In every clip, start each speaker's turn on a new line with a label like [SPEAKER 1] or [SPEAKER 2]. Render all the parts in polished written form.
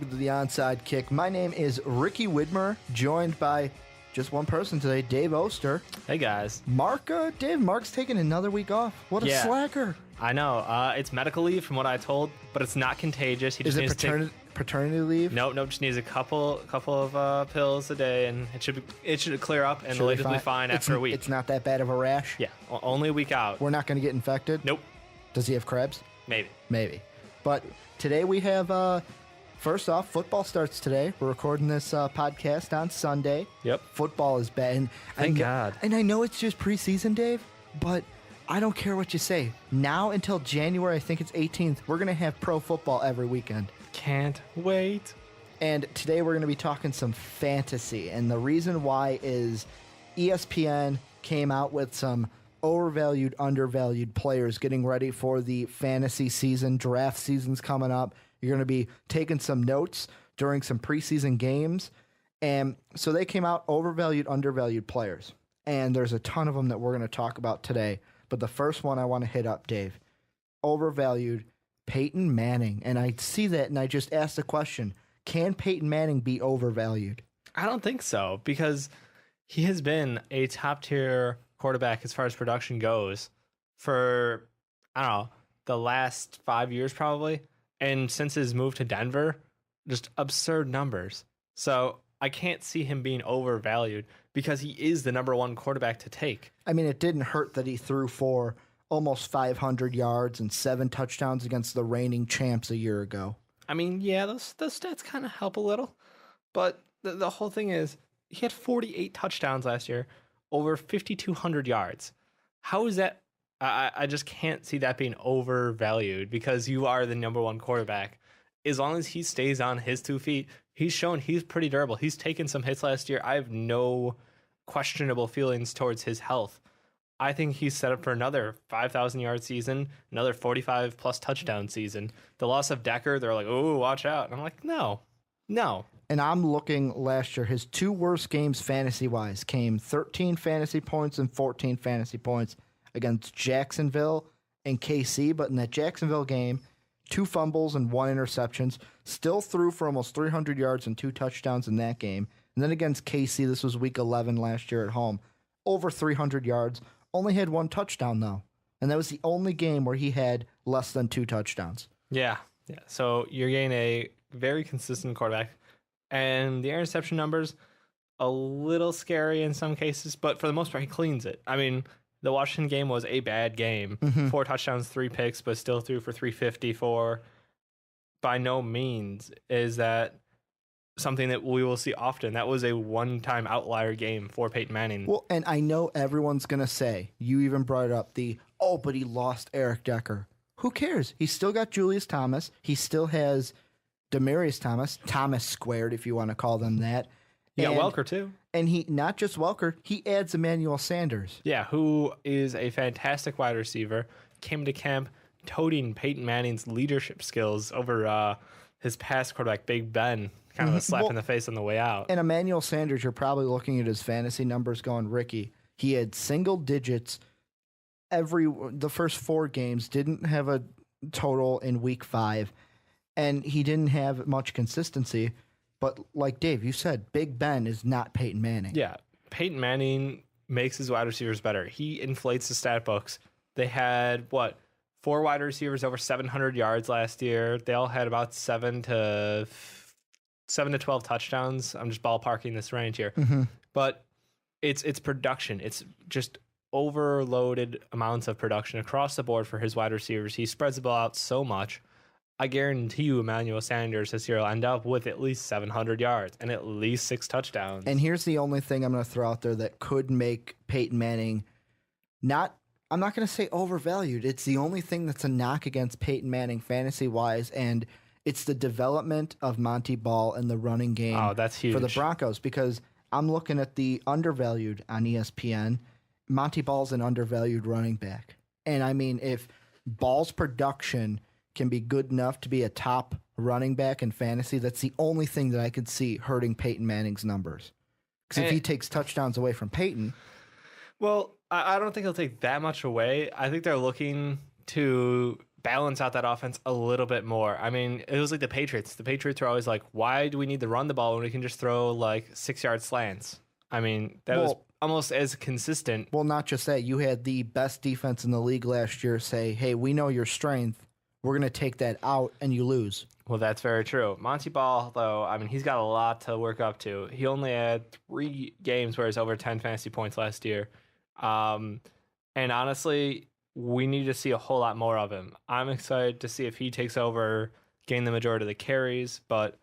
[SPEAKER 1] welcome to the Onside Kick. My name is Ricky Widmer, joined by just one person today, Dave Oster.
[SPEAKER 2] Hey, guys.
[SPEAKER 1] Mark's taking another week off. What a slacker.
[SPEAKER 2] I know. It's medical leave from what I told, but it's not contagious.
[SPEAKER 1] Is it paternity leave?
[SPEAKER 2] Nope, just needs a couple of pills a day, and it should clear up, and the latest will be fine after a week.
[SPEAKER 1] It's not that bad of a rash?
[SPEAKER 2] Yeah, only a week out.
[SPEAKER 1] We're not going to get infected?
[SPEAKER 2] Nope.
[SPEAKER 1] Does he have Krebs?
[SPEAKER 2] Maybe.
[SPEAKER 1] But today we have... First off, football starts today. We're recording this podcast on Sunday.
[SPEAKER 2] Yep.
[SPEAKER 1] Football is bad.
[SPEAKER 2] Thank God.
[SPEAKER 1] And I know it's just preseason, Dave, but I don't care what you say. Now until January, I think it's 18th, we're going to have pro football every weekend.
[SPEAKER 2] Can't wait.
[SPEAKER 1] And today we're going to be talking some fantasy. And the reason why is ESPN came out with some overvalued, undervalued players getting ready for the fantasy season. Draft season's coming up. You're going to be taking some notes during some preseason games. And so they came out overvalued, undervalued players. And there's a ton of them that we're going to talk about today. But the first one I want to hit up, Dave, overvalued Peyton Manning. And I see that and I just asked the question, can Peyton Manning be overvalued?
[SPEAKER 2] I don't think so, because he has been a top-tier quarterback as far as production goes for, I don't know, the last 5 years probably. And since his move to Denver, just absurd numbers. So I can't see him being overvalued because he is the number one quarterback to take.
[SPEAKER 1] I mean, it didn't hurt that he threw for almost 500 yards and 7 touchdowns against the reigning champs a year ago.
[SPEAKER 2] I mean, yeah, those stats kind of help a little. But the whole thing is, he had 48 touchdowns last year, over 5,200 yards. How is that? I just can't see that being overvalued because you are the number one quarterback. As long as he stays on his 2 feet, he's shown he's pretty durable. He's taken some hits last year. I have no questionable feelings towards his health. I think he's set up for another 5,000 yard season, another 45 plus touchdown season. The loss of Decker, they're like, oh, watch out. And I'm like, no.
[SPEAKER 1] And I'm looking last year, his 2 worst games fantasy-wise came 13 fantasy points and 14 fantasy points against Jacksonville and KC. But in that Jacksonville game, 2 fumbles and 1 interceptions, still threw for almost 300 yards and 2 touchdowns in that game. And then against KC, this was week 11 last year at home, over 300 yards, only had 1 touchdown though. And that was the only game where he had less than 2 touchdowns.
[SPEAKER 2] Yeah. So you're getting a very consistent quarterback. And the interception numbers, a little scary in some cases, but for the most part, he cleans it. I mean, the Washington game was a bad game. 4 touchdowns, 3 picks, but still threw for 354. By no means is that something that we will see often. That was a one-time outlier game for Peyton Manning.
[SPEAKER 1] Well, and I know everyone's going to say, you even brought it up, but he lost Eric Decker. Who cares? He's still got Julius Thomas. He still has Demaryius Thomas squared, if you want to call them that.
[SPEAKER 2] You got Welker, too.
[SPEAKER 1] And he, not just Welker, he adds Emmanuel Sanders.
[SPEAKER 2] Yeah, who is a fantastic wide receiver, came to camp toting Peyton Manning's leadership skills over his past quarterback, Big Ben. Kind of a slap in the face on the way out.
[SPEAKER 1] And Emmanuel Sanders, you're probably looking at his fantasy numbers going, Ricky, he had single digits the first 4 games, didn't have a total in week 5, and he didn't have much consistency. But like Dave, you said, Big Ben is not Peyton Manning.
[SPEAKER 2] Yeah, Peyton Manning makes his wide receivers better. He inflates the stat books. They had, 4 wide receivers over 700 yards last year. They all had about 7 to 12 touchdowns. I'm just ballparking this range here. But it's production. It's just overloaded amounts of production across the board for his wide receivers. He spreads the ball out so much. I guarantee you Emmanuel Sanders this year will end up with at least 700 yards and at least 6 touchdowns.
[SPEAKER 1] And here's the only thing I'm going to throw out there that could make Peyton Manning I'm not going to say overvalued. It's the only thing that's a knock against Peyton Manning fantasy-wise, and it's the development of Monty Ball in the running game.
[SPEAKER 2] Oh, that's huge.
[SPEAKER 1] For the Broncos, because I'm looking at the undervalued on ESPN. Monty Ball's an undervalued running back. And I mean, if Ball's production can be good enough to be a top running back in fantasy, that's the only thing that I could see hurting Peyton Manning's numbers. Because if he takes touchdowns away from Peyton...
[SPEAKER 2] Well, I don't think he'll take that much away. I think they're looking to balance out that offense a little bit more. I mean, it was like the Patriots. The Patriots are always like, why do we need to run the ball when we can just throw like 6-yard slants? I mean, that was almost as consistent.
[SPEAKER 1] Well, not just that. You had the best defense in the league last year say, hey, we know your strength. We're going to take that out, and you lose.
[SPEAKER 2] Well, that's very true. Monty Ball, though, I mean, he's got a lot to work up to. He only had 3 games where he's over 10 fantasy points last year. And honestly, we need to see a whole lot more of him. I'm excited to see if he takes over, gain the majority of the carries, but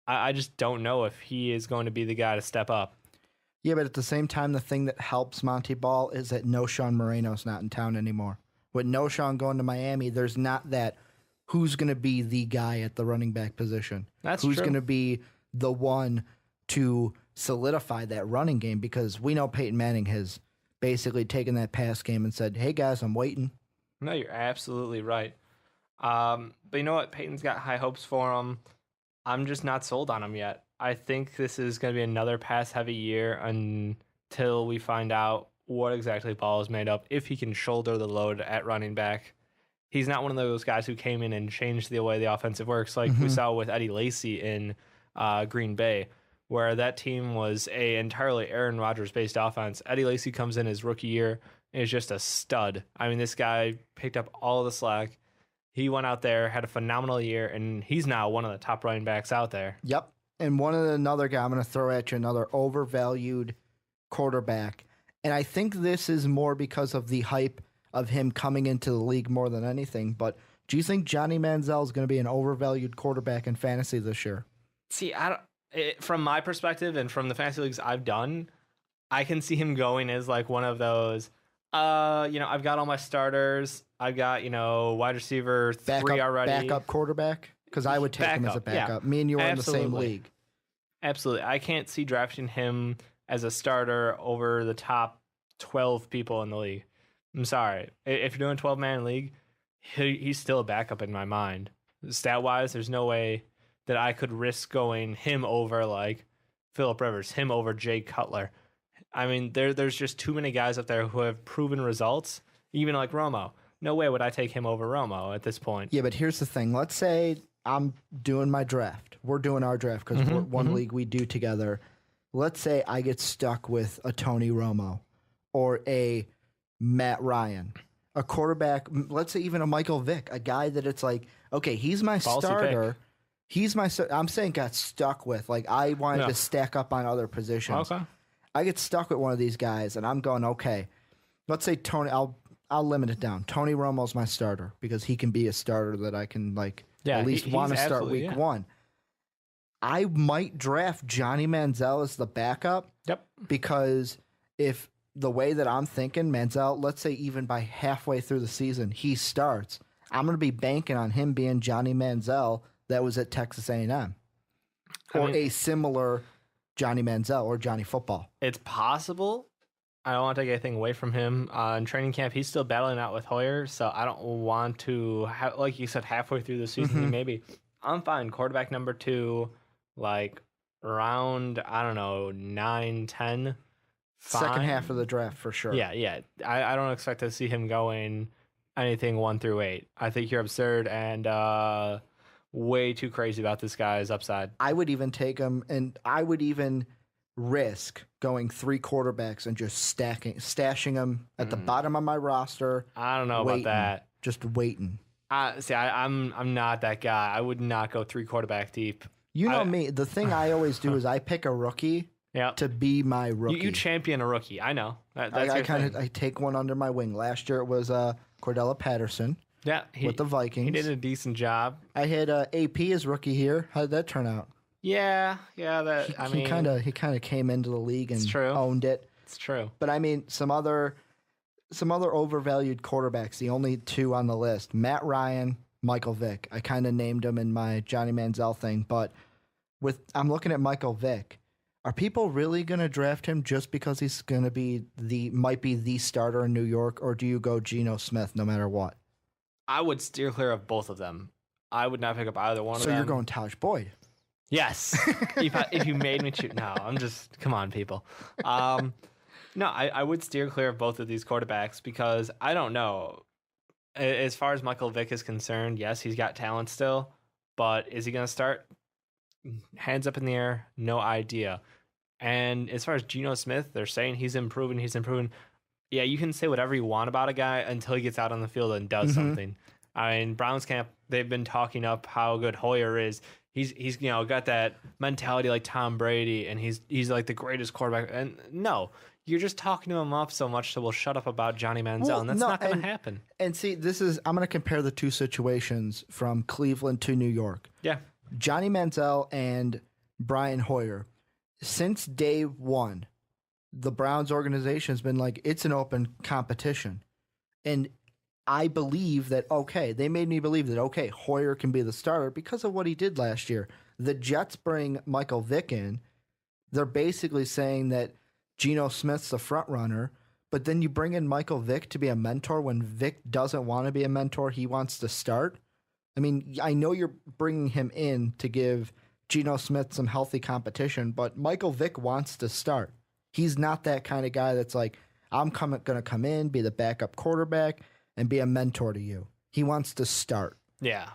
[SPEAKER 2] I just don't know if he is going to be the guy to step up.
[SPEAKER 1] Yeah, but at the same time, the thing that helps Monty Ball is that Noshawn Moreno's not in town anymore. With Noshawn going to Miami, there's not that who's going to be the guy at the running back position.
[SPEAKER 2] That's
[SPEAKER 1] who's
[SPEAKER 2] true.
[SPEAKER 1] going to be the one to solidify that running game, because we know Peyton Manning has basically taken that pass game and said, hey, guys, I'm waiting.
[SPEAKER 2] No, you're absolutely right. But you know what? Peyton's got high hopes for him. I'm just not sold on him yet. I think this is going to be another pass-heavy year until we find out what exactly Ball is made up, if he can shoulder the load at running back. He's not one of those guys who came in and changed the way the offensive works, like we saw with Eddie Lacy in Green Bay, where that team was a entirely Aaron Rodgers-based offense. Eddie Lacy comes in his rookie year and is just a stud. I mean, this guy picked up all the slack. He went out there, had a phenomenal year, and he's now one of the top running backs out there.
[SPEAKER 1] Yep. And another guy I'm going to throw at you, another overvalued quarterback. And I think this is more because of the hype of him coming into the league more than anything. But do you think Johnny Manziel is going to be an overvalued quarterback in fantasy this year?
[SPEAKER 2] See, from my perspective and from the fantasy leagues I've done, I can see him going as like one of those, I've got all my starters. I've got, wide receiver 3 already.
[SPEAKER 1] Backup quarterback? Because I would take him as a backup. Yeah. Me and you are in the same league.
[SPEAKER 2] Absolutely. I can't see drafting him as a starter over the top 12 people in the league. I'm sorry. If you're doing a 12-man league, he's still a backup in my mind. Stat-wise, there's no way that I could risk going him over like Phillip Rivers, him over Jay Cutler. I mean, there's just too many guys up there who have proven results, even like Romo. No way would I take him over Romo at this point.
[SPEAKER 1] Yeah, but here's the thing. Let's say I'm doing my draft. We're doing our draft because we're one league we do together. Let's say I get stuck with a Tony Romo or a Matt Ryan, a quarterback, let's say even a Michael Vick, a guy that it's like, okay, he's my starter. I'm saying got stuck with. Like, I wanted to stack up on other positions.
[SPEAKER 2] Okay.
[SPEAKER 1] I get stuck with one of these guys, and I'm going, okay, let's say Tony, I'll limit it down. Tony Romo's my starter because he can be a starter that I can, at least want to start week 1. I might draft Johnny Manziel as the backup.
[SPEAKER 2] Yep.
[SPEAKER 1] Because if the way that I'm thinking, Manziel, let's say even by halfway through the season, he starts, I'm going to be banking on him being Johnny Manziel that was at Texas A&M. Or a similar Johnny Manziel or Johnny Football.
[SPEAKER 2] It's possible. I don't want to take anything away from him. In training camp, he's still battling out with Hoyer, so I don't want to, like you said, halfway through the season, maybe. I'm fine. Quarterback number 2, round, 9, 10. Fine.
[SPEAKER 1] Second half of the draft for sure.
[SPEAKER 2] Yeah. I don't expect to see him going anything 1 through 8. I think you're absurd and way too crazy about this guy's upside.
[SPEAKER 1] I would even take him, and I would even risk going 3 quarterbacks and just stashing them at the bottom of my roster.
[SPEAKER 2] I don't know about that.
[SPEAKER 1] Just waiting.
[SPEAKER 2] I'm not that guy. I would not go 3 quarterback deep.
[SPEAKER 1] You know me. The thing I always do is I pick a rookie to be my rookie.
[SPEAKER 2] You champion a rookie. I know.
[SPEAKER 1] I take one under my wing. Last year it was Cordella Patterson.
[SPEAKER 2] Yeah,
[SPEAKER 1] with the Vikings.
[SPEAKER 2] He did a decent job.
[SPEAKER 1] I had AP as rookie here. How did that turn out?
[SPEAKER 2] Yeah.
[SPEAKER 1] He kind of came into the league and owned it.
[SPEAKER 2] It's true.
[SPEAKER 1] But I mean, some other overvalued quarterbacks. The only 2 on the list: Matt Ryan, Michael Vick. I kind of named him in my Johnny Manziel thing, but I'm looking at Michael Vick. Are people really going to draft him just because he's going to be might be the starter in New York, or do you go Geno Smith no matter what?
[SPEAKER 2] I would steer clear of both of them. I would not pick up either one of them.
[SPEAKER 1] So you're going Taj Boyd?
[SPEAKER 2] Yes. if you made me choose. No, come on, people. No, I would steer clear of both of these quarterbacks because I don't know. as far as Michael Vick is concerned, yes, he's got talent still, but is he going to start? Hands up in the air, no idea. And as far as Geno Smith, they're saying he's improving. Yeah, you can say whatever you want about a guy until he gets out on the field and does something. I mean, Browns camp, they've been talking up how good Hoyer is. He's got that mentality like Tom Brady, and he's like the greatest quarterback. And no, you're just talking him up so much, so we'll shut up about Johnny Manziel, and that's not going to happen.
[SPEAKER 1] And see, I'm going to compare the two situations from Cleveland to New York.
[SPEAKER 2] Yeah.
[SPEAKER 1] Johnny Manziel and Brian Hoyer. Since day one, the Browns organization has been like, it's an open competition. And I believe that, they made me believe that, Hoyer can be the starter because of what he did last year. The Jets bring Michael Vick in. They're basically saying that Geno Smith's the front runner, but then you bring in Michael Vick to be a mentor when Vick doesn't want to be a mentor. He wants to start. I mean, I know you're bringing him in to give Geno Smith some healthy competition, but Michael Vick wants to start. He's not that kind of guy that's like, I'm going to come in, be the backup quarterback, and be a mentor to you. He wants to start.
[SPEAKER 2] Yeah.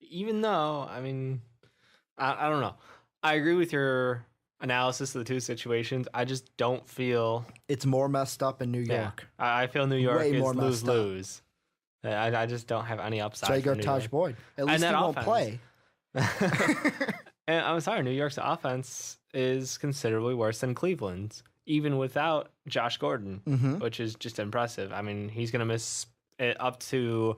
[SPEAKER 2] Even though, I mean, I don't know. I agree with your analysis of the two situations. I just don't feel...
[SPEAKER 1] It's more messed up in New York.
[SPEAKER 2] I feel New York is lose-lose. I just don't have any upside.
[SPEAKER 1] So you go Taj Boyd. At least he won't play.
[SPEAKER 2] And I'm sorry, New York's offense is considerably worse than Cleveland's, even without Josh Gordon, which is just impressive. I mean, he's going to miss it up to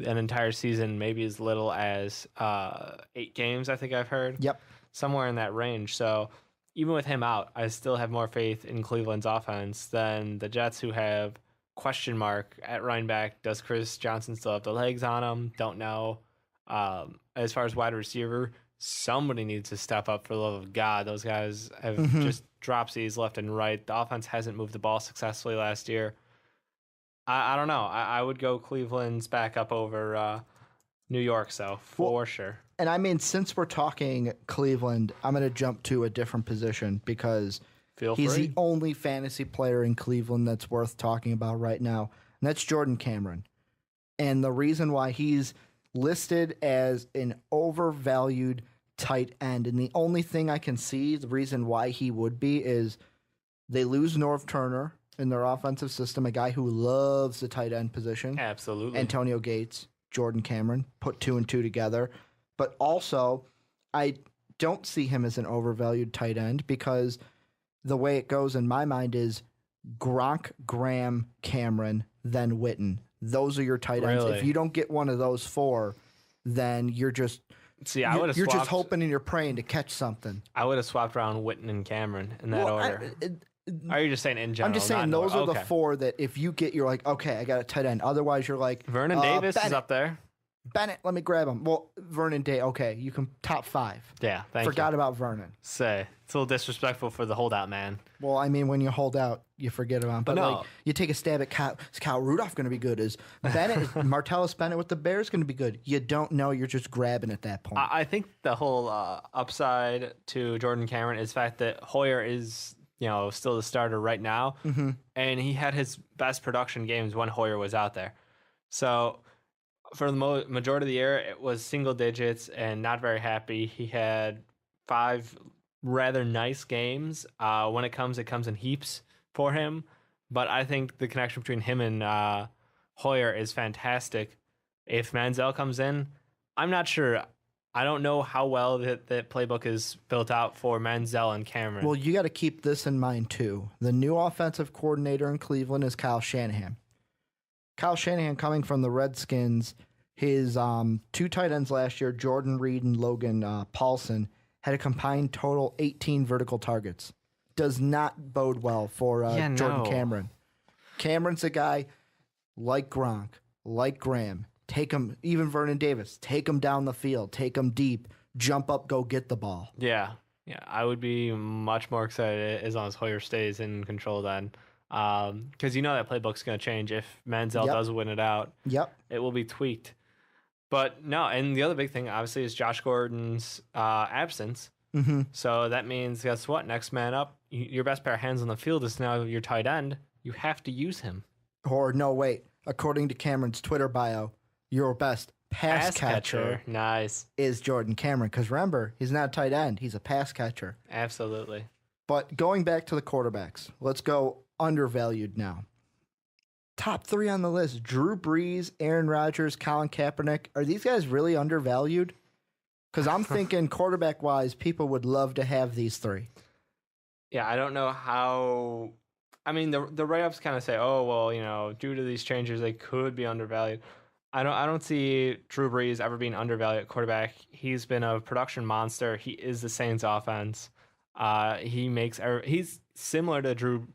[SPEAKER 2] an entire season, maybe as little as 8 games, I think I've heard.
[SPEAKER 1] Yep.
[SPEAKER 2] Somewhere in that range. So even with him out, I still have more faith in Cleveland's offense than the Jets, who have question mark at running back. Does Chris Johnson still have the legs on him? Don't know. As far as wide receiver, somebody needs to step up for the love of God. Those guys have just dropsies left and right. The offense hasn't moved the ball successfully last year. I don't know. I would go Cleveland's back up over New York, so for sure.
[SPEAKER 1] And I mean, since we're talking Cleveland, I'm going to jump to a different position because he's the only fantasy player in Cleveland that's worth talking about right now, and that's Jordan Cameron. And the reason why he's listed as an overvalued tight end, and the only thing I can see, the reason why he would be, is they lose Norv Turner in their offensive system, a guy who loves the tight end position.
[SPEAKER 2] Absolutely.
[SPEAKER 1] Antonio Gates, Jordan Cameron, put 2 and 2 together. But also, I don't see him as an overvalued tight end because the way it goes in my mind is Gronk, Graham, Cameron, then Witten. Those are your tight ends.
[SPEAKER 2] Really?
[SPEAKER 1] If you don't get one of those 4, then you're just you're just hoping and you're praying to catch something.
[SPEAKER 2] I would have swapped around Witten and Cameron in that order. Are you just saying in general?
[SPEAKER 1] I'm just saying those are the 4 that if you get, you're like, okay, I got a tight end. Otherwise, you're like,
[SPEAKER 2] Vernon Davis is up there.
[SPEAKER 1] Bennett, let me grab him. Well, Vernon Day, okay, you can top 5.
[SPEAKER 2] Yeah, thank you.
[SPEAKER 1] Forgot about Vernon.
[SPEAKER 2] It's a little disrespectful for the holdout man.
[SPEAKER 1] Well, I mean, when you hold out, you forget about him. But
[SPEAKER 2] no.
[SPEAKER 1] Like, you take a stab at is Kyle Rudolph going to be good? Is Martellus Bennett with the Bears going to be good? You don't know. You're just grabbing at that point.
[SPEAKER 2] I think the whole upside to Jordan Cameron is the fact that Hoyer is still the starter right now, and he had his best production games when Hoyer was out there. So for the majority of the year, it was single digits and not very happy. He had 5 rather nice games. When it comes in heaps for him. But I think the connection between him and Hoyer is fantastic. If Manziel comes in, I'm not sure. I don't know how well that playbook is built out for Manziel and Cameron.
[SPEAKER 1] Well, you got to keep this in mind, too. The new offensive coordinator in Cleveland is Kyle Shanahan. Kyle Shanahan, coming from the Redskins, his 2 tight ends last year, Jordan Reed and Logan Paulson, had a combined total 18 vertical targets. Does not bode well for Jordan Cameron. Cameron's a guy like Gronk, like Graham. Take him, even Vernon Davis, take him down the field, take him deep, jump up, go get the ball.
[SPEAKER 2] Yeah, I would be much more excited as long as Hoyer stays in control then. Because that playbook's going to change. If Manziel does win it out, it will be tweaked. But no, and the other big thing, obviously, is Josh Gordon's absence. So that means, guess what? Next man up, your best pair of hands on the field is now your tight end. You have to use him.
[SPEAKER 1] Or no, wait. according to Cameron's Twitter bio, your best pass catcher
[SPEAKER 2] Nice.
[SPEAKER 1] is Jordan Cameron. Because remember, he's not a tight end. He's a pass catcher.
[SPEAKER 2] Absolutely.
[SPEAKER 1] But going back to the quarterbacks, let's go undervalued now. Top 3 on the list: Drew Brees, Aaron Rodgers, Colin Kaepernick. Are these guys really undervalued? Because I'm thinking quarterback-wise, people would love to have these 3.
[SPEAKER 2] Yeah, I don't know how. I mean, the write-ups kind of say, oh, well, due to these changes, they could be undervalued. I don't see Drew Brees ever being undervalued at quarterback. He's been a production monster. He is the Saints offense. He's similar to Drew.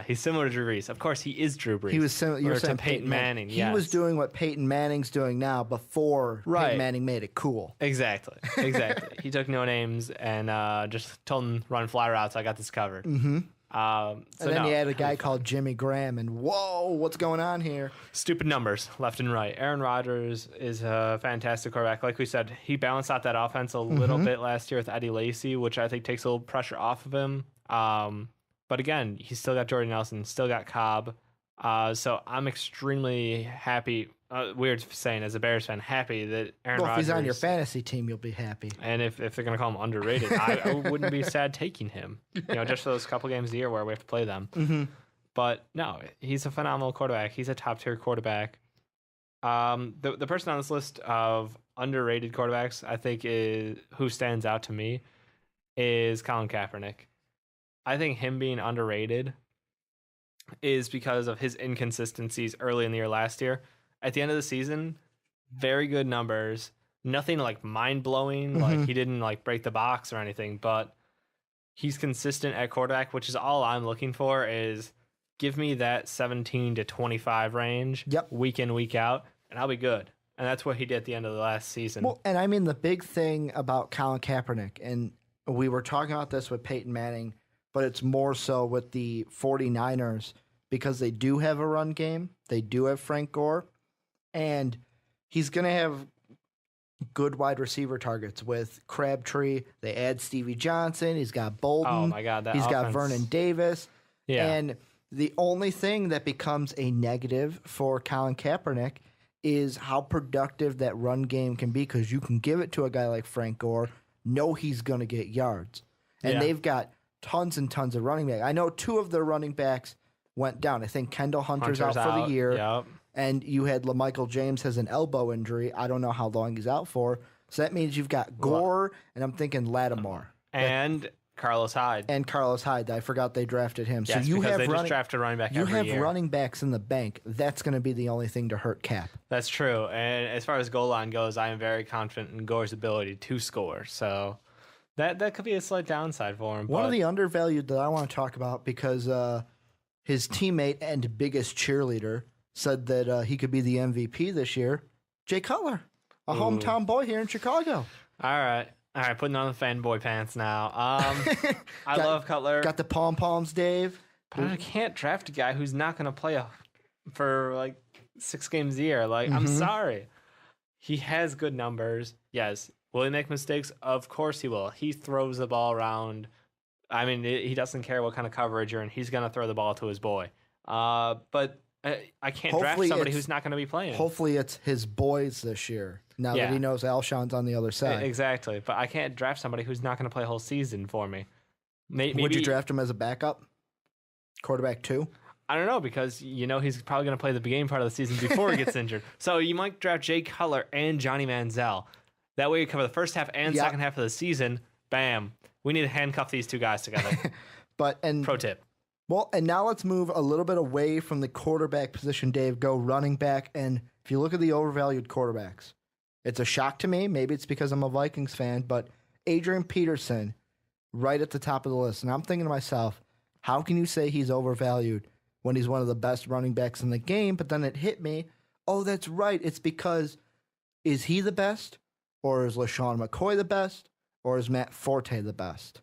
[SPEAKER 2] He's similar to Drew Brees. Of course, he is Drew Brees.
[SPEAKER 1] He was you're saying
[SPEAKER 2] Peyton Manning.
[SPEAKER 1] He was doing what Peyton Manning's doing now before Peyton Manning made it cool.
[SPEAKER 2] Exactly. He took no names and just told him run fly routes. I got this covered.
[SPEAKER 1] Mm-hmm. And then you had a guy called Jimmy Graham, and whoa, what's going on here?
[SPEAKER 2] Stupid numbers left and right. Aaron Rodgers is a fantastic quarterback. Like we said, he balanced out that offense a little bit last year with Eddie Lacy, which I think takes a little pressure off of him. But again, he's still got Jordan Nelson, still got Cobb. So I'm extremely happy. Weird saying as a Bears fan, happy that Aaron Rodgers.
[SPEAKER 1] If he's on your fantasy team, you'll be happy.
[SPEAKER 2] And if they're going to call him underrated, I wouldn't be sad taking him. Just for those couple games a year where we have to play them.
[SPEAKER 1] Mm-hmm.
[SPEAKER 2] But no, he's a phenomenal quarterback. He's a top tier quarterback. The person on this list of underrated quarterbacks, I think, who stands out to me is Colin Kaepernick. I think him being underrated is because of his inconsistencies early in the year last year. At the end of the season, very good numbers. Nothing like mind-blowing.
[SPEAKER 1] Mm-hmm.
[SPEAKER 2] Like he didn't like break the box or anything, but he's consistent at quarterback, which is all I'm looking for is give me that 17 to 25 range week in, week out, and I'll be good. And that's what he did at the end of the last season.
[SPEAKER 1] Well, and I mean, the big thing about Colin Kaepernick, and we were talking about this with Peyton Manning, but it's more so with the 49ers because they do have a run game. They do have Frank Gore. And he's going to have good wide receiver targets with Crabtree. They add Stevie Johnson. He's got Bolden.
[SPEAKER 2] Oh, my God.
[SPEAKER 1] He's got Vernon Davis.
[SPEAKER 2] Yeah.
[SPEAKER 1] And the only thing that becomes a negative for Colin Kaepernick is how productive that run game can be because you can give it to a guy like Frank Gore, know he's going to get yards. And they've got tons and tons of running backs. I know 2 of their running backs went down. I think Kendall Hunter's out for the year.
[SPEAKER 2] Yep.
[SPEAKER 1] And you had LaMichael James has an elbow injury. I don't know how long he's out for. So that means you've got Gore, and I'm thinking Lattimore.
[SPEAKER 2] And Carlos Hyde.
[SPEAKER 1] I forgot they drafted him.
[SPEAKER 2] Yes,
[SPEAKER 1] so
[SPEAKER 2] they just drafted running back every year.
[SPEAKER 1] You have running backs in the bank. That's going to be the only thing to hurt Cap.
[SPEAKER 2] That's true. And as far as goal line goes, I am very confident in Gore's ability to score. So that could be a slight downside for him.
[SPEAKER 1] One of the undervalued that I want to talk about because his teammate and biggest cheerleader said that he could be the MVP this year. Jay Cutler, a hometown boy here in Chicago.
[SPEAKER 2] All right, putting on the fanboy pants now. I love Cutler.
[SPEAKER 1] Got the pom-poms, Dave.
[SPEAKER 2] But I can't draft a guy who's not going to play for like 6 games a year. Like, I'm sorry. He has good numbers. Yes. Will he make mistakes? Of course he will. He throws the ball around. I mean, he doesn't care what kind of coverage you're in. He's going to throw the ball to his boy. But I can't draft somebody who's not going to be playing.
[SPEAKER 1] Hopefully it's his boys this year, now that he knows Alshon's on the other side.
[SPEAKER 2] Exactly. But I can't draft somebody who's not going to play a whole season for me. Maybe,
[SPEAKER 1] would you draft him as a backup? Quarterback 2?
[SPEAKER 2] I don't know, because he's probably going to play the beginning part of the season before he gets injured. So you might draft Jay Cutler and Johnny Manziel. That way you cover the first half and second half of the season. Bam. We need to handcuff these 2 guys together. Pro tip.
[SPEAKER 1] Well, and now let's move a little bit away from the quarterback position, Dave. Go running back. And if you look at the overvalued quarterbacks, it's a shock to me. Maybe it's because I'm a Vikings fan, but Adrian Peterson, right at the top of the list. And I'm thinking to myself, how can you say he's overvalued when he's one of the best running backs in the game? But then it hit me, oh, that's right. It's because, is he the best? Or is LaShawn McCoy the best? Or is Matt Forte the best?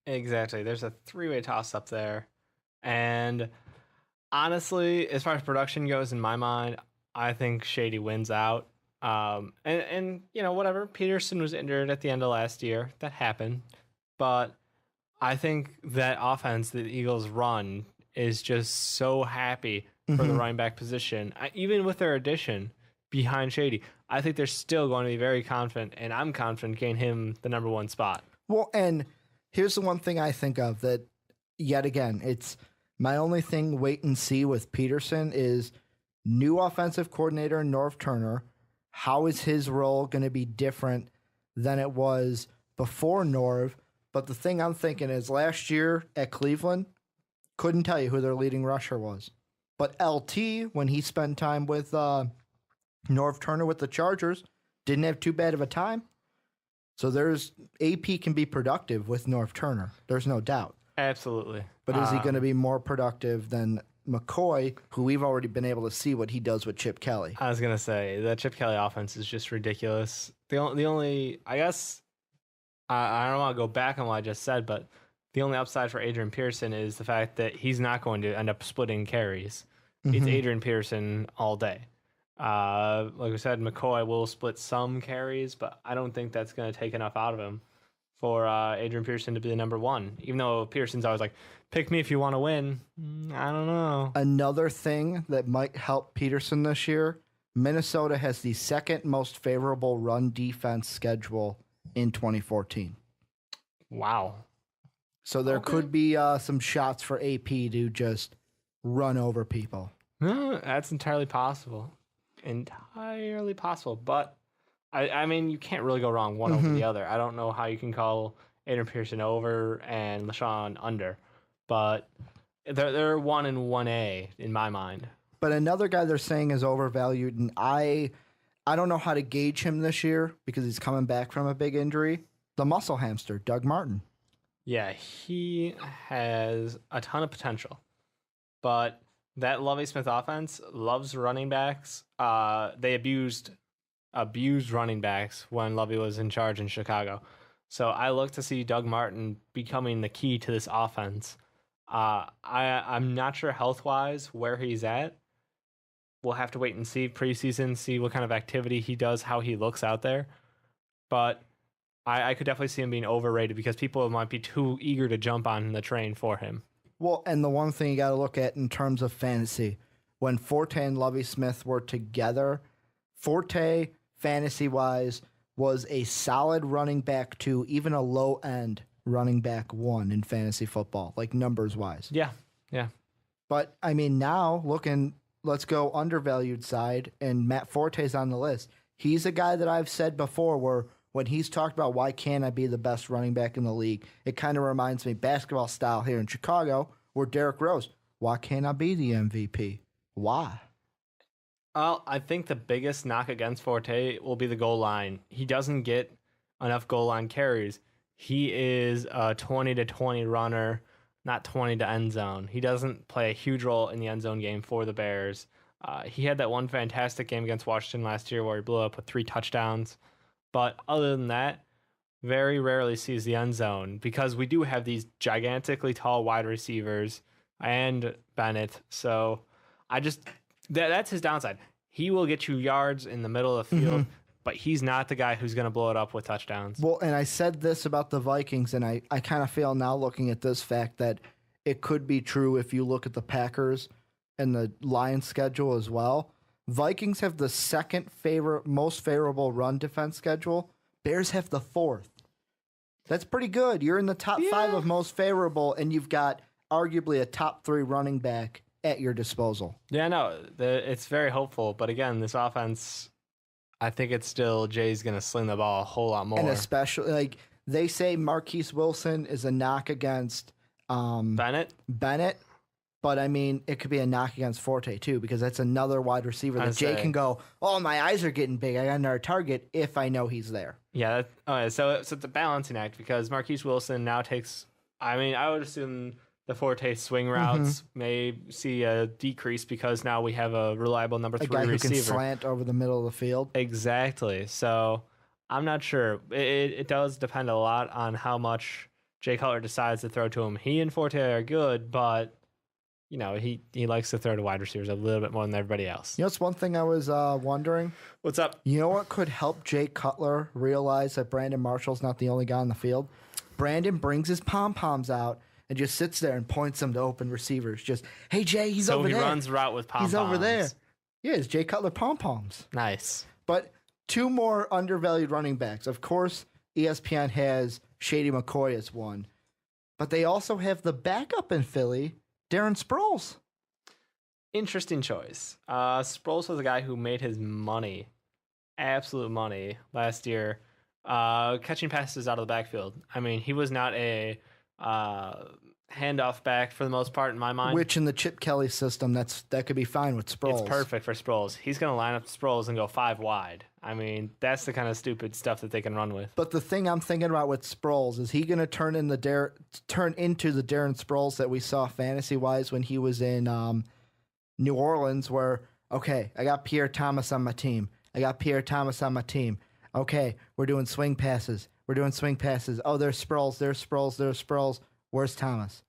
[SPEAKER 2] Exactly. There's a 3-way toss-up there. And honestly, as far as production goes, in my mind, I think Shady wins out. And whatever. Peterson was injured at the end of last year. That happened. But I think that offense that the Eagles run is just so happy for the running back position. Even with their addition behind Shady, I think they're still going to be very confident, and I'm confident getting him the number 1 spot.
[SPEAKER 1] Well, and here's the one thing I think of that, yet again, it's my only thing wait and see with Peterson is new offensive coordinator Norv Turner. How is his role going to be different than it was before Norv? But the thing I'm thinking is last year at Cleveland, couldn't tell you who their leading rusher was. But LT, when he spent time with Norv Turner with the Chargers, didn't have too bad of a time. So AP can be productive with Norv Turner. There's no doubt.
[SPEAKER 2] Absolutely.
[SPEAKER 1] But is he going to be more productive than McCoy, who we've already been able to see what he does with Chip Kelly?
[SPEAKER 2] I was going to say, the Chip Kelly offense is just ridiculous. The only, I guess, I don't want to go back on what I just said, but the only upside for Adrian Pearson is the fact that he's not going to end up splitting carries. It's Adrian Pearson all day. Like we said, McCoy will split some carries, but I don't think that's going to take enough out of him for Adrian Pearson to be the number 1. Even though Pearson's always like, pick me if you want to win. I don't know.
[SPEAKER 1] Another thing that might help Peterson this year, Minnesota has the second most favorable run defense schedule in 2014.
[SPEAKER 2] Wow.
[SPEAKER 1] So there could be some shots for AP to just run over people.
[SPEAKER 2] No, that's entirely possible. Entirely possible. But, I mean, you can't really go wrong one over the other. I don't know how you can call Adrian Pearson over and LaShawn under. But they're 1 and 1A in my mind.
[SPEAKER 1] But another guy they're saying is overvalued, and I don't know how to gauge him this year because he's coming back from a big injury. The muscle hamster, Doug Martin.
[SPEAKER 2] Yeah, he has a ton of potential. But that Lovie Smith offense loves running backs. They abused running backs when Lovie was in charge in Chicago. So I look to see Doug Martin becoming the key to this offense. I'm not sure health-wise where he's at. We'll have to wait and see preseason, see what kind of activity he does, how he looks out there. But I could definitely see him being overrated because people might be too eager to jump on the train for him.
[SPEAKER 1] Well, and the one thing you got to look at in terms of fantasy, when Forte and Lovie Smith were together, Forte, fantasy-wise, was a solid running back 2, even a low-end running back 1 in fantasy football, like numbers-wise.
[SPEAKER 2] Yeah.
[SPEAKER 1] But, I mean, now, let's go undervalued side, and Matt Forte's on the list. He's a guy that I've said before where when he's talked about why can't I be the best running back in the league, it kind of reminds me basketball style here in Chicago where Derrick Rose, why can't I be the MVP? Why?
[SPEAKER 2] Well, I think the biggest knock against Forte will be the goal line. He doesn't get enough goal line carries. He is a 20 to 20 runner, not 20 to end zone. He doesn't play a huge role in the end zone game for the Bears. He had that one fantastic game against Washington last year where he blew up with 3 touchdowns. But other than that, very rarely sees the end zone because we do have these gigantically tall wide receivers and Bennett. So that's his downside. He will get you yards in the middle of the field, but he's not the guy who's going to blow it up with touchdowns.
[SPEAKER 1] Well, and I said this about the Vikings, and I kind of feel now looking at this fact that it could be true if you look at the Packers and the Lions schedule as well. Vikings have the second most favorable run defense schedule. Bears have the 4th. That's pretty good. You're in the top 5 of most favorable, and you've got arguably a top 3 running back at your disposal.
[SPEAKER 2] Yeah, no, it's very hopeful. But again, this offense, I think it's still Jay's going to sling the ball a whole lot more.
[SPEAKER 1] And especially, like, they say Marquise Wilson is a knock against
[SPEAKER 2] Bennett.
[SPEAKER 1] But, I mean, it could be a knock against Forte, too, because that's another wide receiver that Jay can go, oh, my eyes are getting big. I got another target if I know he's there.
[SPEAKER 2] Yeah, so it's a balancing act because Marquise Wilson now takes, I mean, I would assume the Forte swing routes may see a decrease because now we have a reliable number 3 receiver.
[SPEAKER 1] A guy who can slant over the middle of the field.
[SPEAKER 2] Exactly. So I'm not sure. It does depend a lot on how much Jay Cutler decides to throw to him. He and Forte are good, but you know, he likes to throw to wide receivers a little bit more than everybody else.
[SPEAKER 1] You know, it's one thing I was wondering.
[SPEAKER 2] What's up?
[SPEAKER 1] You know what could help Jay Cutler realize that Brandon Marshall's not the only guy on the field? Brandon brings his pom-poms out, and just sits there and points them to open receivers. Just, hey, Jay, he's over there.
[SPEAKER 2] So he runs route with pom-poms.
[SPEAKER 1] He's over there. Yeah, it's Jay Cutler pom-poms.
[SPEAKER 2] Nice.
[SPEAKER 1] But two more undervalued running backs. Of course, ESPN has Shady McCoy as one. But they also have the backup in Philly, Darren Sproles.
[SPEAKER 2] Interesting choice. Sproles was a guy who made his money, absolute money, last year, catching passes out of the backfield. I mean, he was not a handoff back for the most part in my mind.
[SPEAKER 1] Which in the Chip Kelly system, that could be fine with Sproles.
[SPEAKER 2] It's perfect for Sproles. He's going to line up Sproles and go 5 wide. I mean, that's the kind of stupid stuff that they can run with.
[SPEAKER 1] But the thing I'm thinking about with Sproles is he going to turn into the Darren Sproles that we saw fantasy wise when he was in New Orleans, where okay, I got Pierre Thomas on my team. Okay, we're doing swing passes. Oh, there's Sproles. Where's Thomas?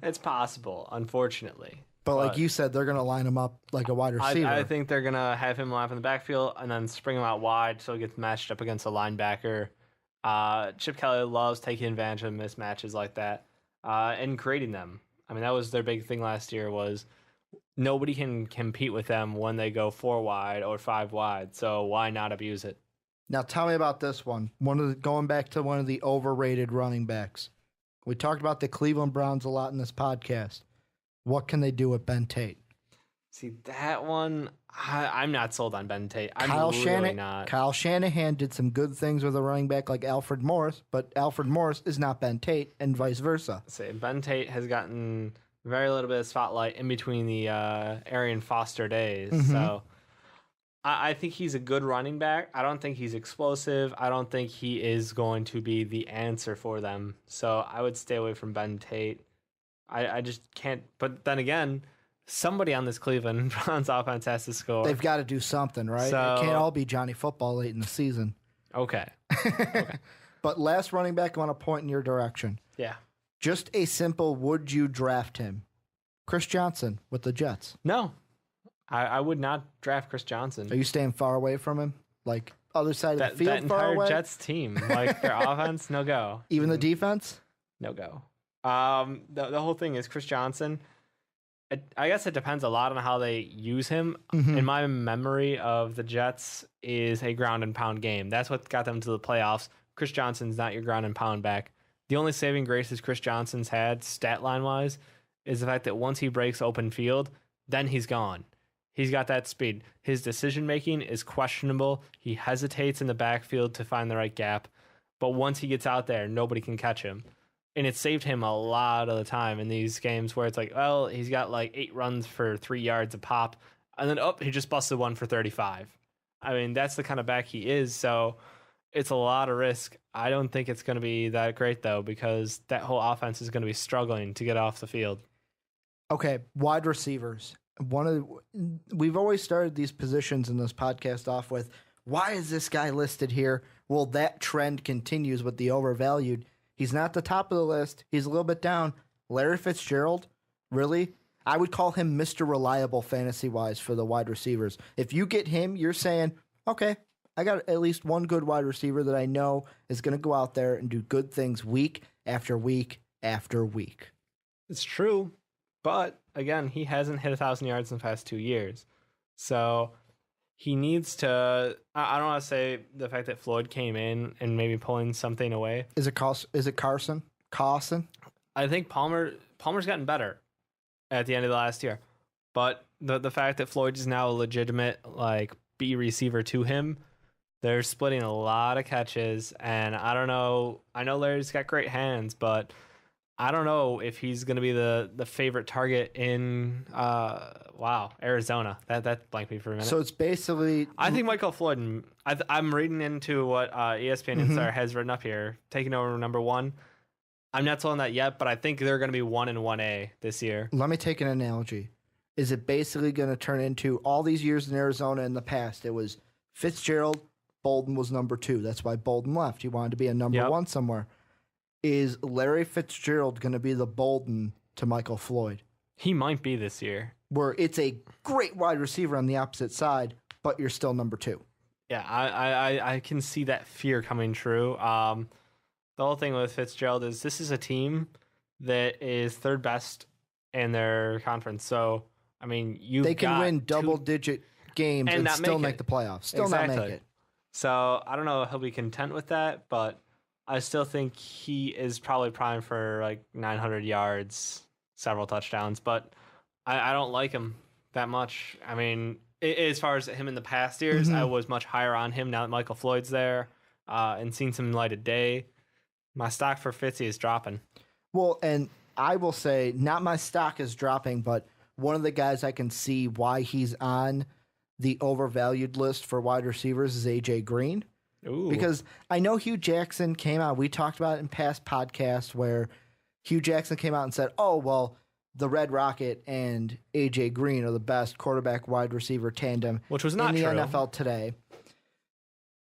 [SPEAKER 2] It's possible, unfortunately.
[SPEAKER 1] But like you said, they're going to line him up like a wide receiver.
[SPEAKER 2] I think they're going to have him line up in the backfield and then spring him out wide so he gets matched up against a linebacker. Chip Kelly loves taking advantage of mismatches like that and creating them. I mean, that was their big thing last year was nobody can compete with them when they go 4 wide or 5 wide. So why not abuse it?
[SPEAKER 1] Now tell me about this one. Going back to one of the overrated running backs. We talked about the Cleveland Browns a lot in this podcast. What can they do with Ben Tate?
[SPEAKER 2] See, that one, I'm not sold on Ben Tate.
[SPEAKER 1] Kyle Shanahan did some good things with a running back like Alfred Morris, but Alfred Morris is not Ben Tate and vice versa.
[SPEAKER 2] See, Ben Tate has gotten very little bit of spotlight in between the Arian Foster days. Mm-hmm. So I think he's a good running back. I don't think he's explosive. I don't think he is going to be the answer for them. So I would stay away from Ben Tate. I just can't. But then again, somebody on this Cleveland Browns offense has to score.
[SPEAKER 1] They've got to do something, right?
[SPEAKER 2] So,
[SPEAKER 1] it can't all be Johnny Football late in the season.
[SPEAKER 2] Okay.
[SPEAKER 1] But last running back, I want to point in your direction.
[SPEAKER 2] Yeah.
[SPEAKER 1] Just a simple, would you draft him? Chris Johnson with the Jets.
[SPEAKER 2] No. I would not draft Chris Johnson.
[SPEAKER 1] Are you staying far away from him? Like other side of the field,
[SPEAKER 2] that
[SPEAKER 1] far away?
[SPEAKER 2] entire Jets team, like their offense, no go.
[SPEAKER 1] Even the defense?
[SPEAKER 2] No go. The whole thing is Chris Johnson. I guess it depends a lot on how they use him. Mm-hmm. In my memory of the Jets is a ground and pound game. That's what got them to the playoffs. Chris Johnson's not your ground and pound back. The only saving graces Chris Johnson's had, stat line wise, is the fact that once he breaks open field, then he's gone. He's got that speed. His decision making is questionable. He hesitates in the backfield to find the right gap. But once he gets out there, nobody can catch him. And it saved him a lot of the time in these games where it's like, well, he's got like 8 runs for 3 yards a pop. And then, he just busted one for 35. I mean, that's the kind of back he is. So it's a lot of risk. I don't think it's going to be that great, though, because that whole offense is going to be struggling to get off the field.
[SPEAKER 1] Okay, wide receivers. We've always started these positions in this podcast off with, why is this guy listed here? Well, that trend continues with the overvalued. He's not the top of the list. He's a little bit down. Larry Fitzgerald, really? I would call him Mr. Reliable fantasy-wise for the wide receivers. If you get him, you're saying, okay, I got at least one good wide receiver that I know is going to go out there and do good things week after week after week.
[SPEAKER 2] It's true, but again, he hasn't hit 1,000 yards in the past 2 years. So he needs to. I don't want to say the fact that Floyd came in and maybe pulling something away.
[SPEAKER 1] Is it Carson? Carson?
[SPEAKER 2] I think Palmer's gotten better at the end of the last year, but the fact that Floyd is now a legitimate like B receiver to him, they're splitting a lot of catches, and I don't know. I know Larry's got great hands, but I don't know if he's going to be the favorite target in Arizona. That blanked me for a minute.
[SPEAKER 1] So it's basically,
[SPEAKER 2] I think Michael Floyd. I'm reading into what ESPN Insider has written up here, taking over number 1. I'm not sold on that yet, but I think they're going to be 1 and 1A this year.
[SPEAKER 1] Let me take an analogy. Is it basically going to turn into all these years in Arizona in the past? It was Fitzgerald, Bolden was number 2. That's why Bolden left. He wanted to be a number 1 somewhere. Is Larry Fitzgerald going to be the Bolden to Michael Floyd?
[SPEAKER 2] He might be this year.
[SPEAKER 1] Where it's a great wide receiver on the opposite side, but you're still number 2.
[SPEAKER 2] Yeah, I can see that fear coming true. the whole thing with Fitzgerald is this is a team that is third best in their conference. So, I mean,
[SPEAKER 1] they can win double-digit games and still make the playoffs. Still not make it.
[SPEAKER 2] So, I don't know if he'll be content with that, but I still think he is probably primed for like 900 yards, several touchdowns, but I don't like him that much. I mean, as far as him in the past years, I was much higher on him now that Michael Floyd's there and seen some light of day. My stock for Fitzy is dropping.
[SPEAKER 1] Well, and I will say, not my stock is dropping, but one of the guys I can see why he's on the overvalued list for wide receivers is A.J. Green.
[SPEAKER 2] Ooh.
[SPEAKER 1] Because I know Hugh Jackson came out. We talked about it in past podcasts where Hugh Jackson came out and said, oh, well, the Red Rocket and A.J. Green are the best quarterback wide receiver tandem
[SPEAKER 2] which was not
[SPEAKER 1] in the
[SPEAKER 2] true.
[SPEAKER 1] NFL today.